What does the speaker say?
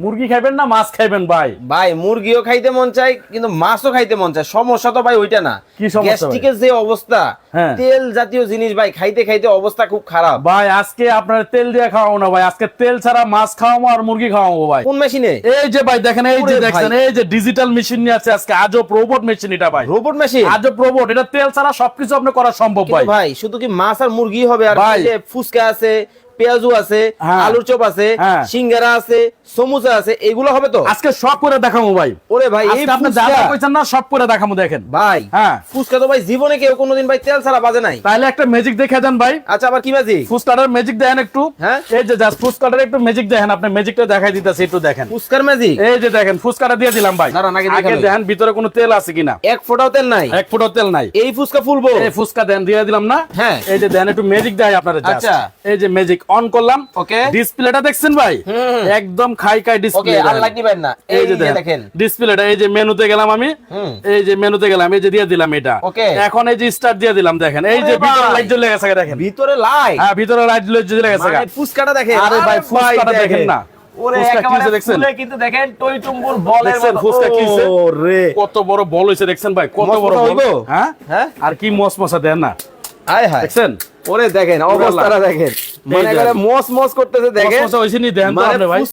মুরগি খাইবেন না মাছ খাইবেন ভাই? ভাই মুরগিও খাইতে মন চায় কিন্তু মাছও খাইতে মন চায়। সমস্যা তো ভাই ওইটা না, কি সমস্যা ভাই? গ্যাস্ট্রিকের যে অবস্থা, হ্যাঁ। তেল জাতীয় জিনিস ভাই খাইতে খাইতে অবস্থা খুব খারাপ। ভাই আজকে আপনার তেল দিয়ে খাওয়াবো না ভাই, আজকে তেল ছাড়া মাছ খাওয়াবো আর মুরগি খাওয়াবো ভাই। কোন মেশিনে? এই যে ভাই দেখেন, এই যে ওরে দেখছেন, ভাই। এই যে ডিজিটাল মেশিন নিয়ে আছে আজকে, আজব রোবট মেশিন এটা ভাই। Robot machine? আজব রোবট, এটা তেল ছাড়া সবকিছু আপনি করা সম্ভব ভাই। ভাই শুধু কি মাছ আর মুরগি হবে? আর ভাই। এই যে ফুচকা আছে, পেঁয়াজু আছে, হ্যাঁ। আলুর চপ আছে, হ্যাঁ। সিঙ্গারা আছে, সমুচা আছে, এগুলো হবে তো? আজকে সব করে দেখাবো ভাই। ওরে ভাই এই আজকে আপনি যা যা কইছেন না সব করে দেখাবো, দেখেন ভাই। হ্যাঁ। ফুচকা তো ভাই জীবনে কেউ কোনোদিন ভাই তেল ছাড়া বাজে নাই। তাহলে একটা ম্যাজিক দেখে দেন ভাই। আচ্ছা আবার কি ম্যাজিক? ফুচকাটার ম্যাজিক দেখেন একটু। হ্যাঁ। এই যে জাস্ট ফুচকাটার একটু ম্যাজিক দেখেন, আপনি ম্যাজিকটা দেখাই দিতেছি, একটু দেখেন। ফুচকার ম্যাজিক? এই যে দেখেন ফুচকাটা দিয়ে দিলাম ভাই। দাঁড়ান, আগে আগে দেখেন। দেখেন ভিতরে কোনো তেল আছে কিনা। এক ফোঁটাও তেল নাই? এক ফুটও তেল নাই। এই ফুচকা ফুলবো? এই ফুচকা দেন, দিয়ে দিলাম না। হ্যাঁ। এই যে দেন একটু ম্যাজিক দেয় আপনারা। আচ্ছা। এই যে ম্যাজিক অন করলাম। ওকে। ডিসপ্লেটা দেখছেন ভাই? একদম খাই ওকে, ডিসপ্লে। আর লাইট নিবেন না। এই যে দেখেন দেখেন ডিসপ্লেটা। এই যে মেনুতে গেলাম আমি। এই যে মেনুতে গেলাম, এই যে দিয়ে দিলাম এটা। ওকে। এখন এই যে স্টার্ট দিয়ে দিলাম, দেখেন এই যে ওরে ভিতরে ভাই। লাইট জ্বলে গেছে, দেখেন ভিতরে লাইট? হ্যাঁ ভিতরে লাইট জ্বলে গেছে। মানে ফুচকাটা দেখেন। আরে ভাই ফুচকাটা দেখেন না। ওরে ফুচকা কি একেবারে হয়েছে দেখছেন? ফুলে কিন্তু দেখেন টই টুম্বুর বলের দেখছেন মতো। ফুচকা কি হয়েছে? ওরে কত বড় বল হইছে দেখছেন ভাই, কত বড় মশমশা বল। হইবো? হ্যাঁ হ্যাঁ। আর কি মশমশা দেন না, হায় হায়। দেখছেন ওরে দেখেন অবস্থাটা দেখেন, মানে এই যে। একেবারে মস মস করতেছে দেখেন। মশমশা হইছে নি দেন তো মানে আপনি ভাই।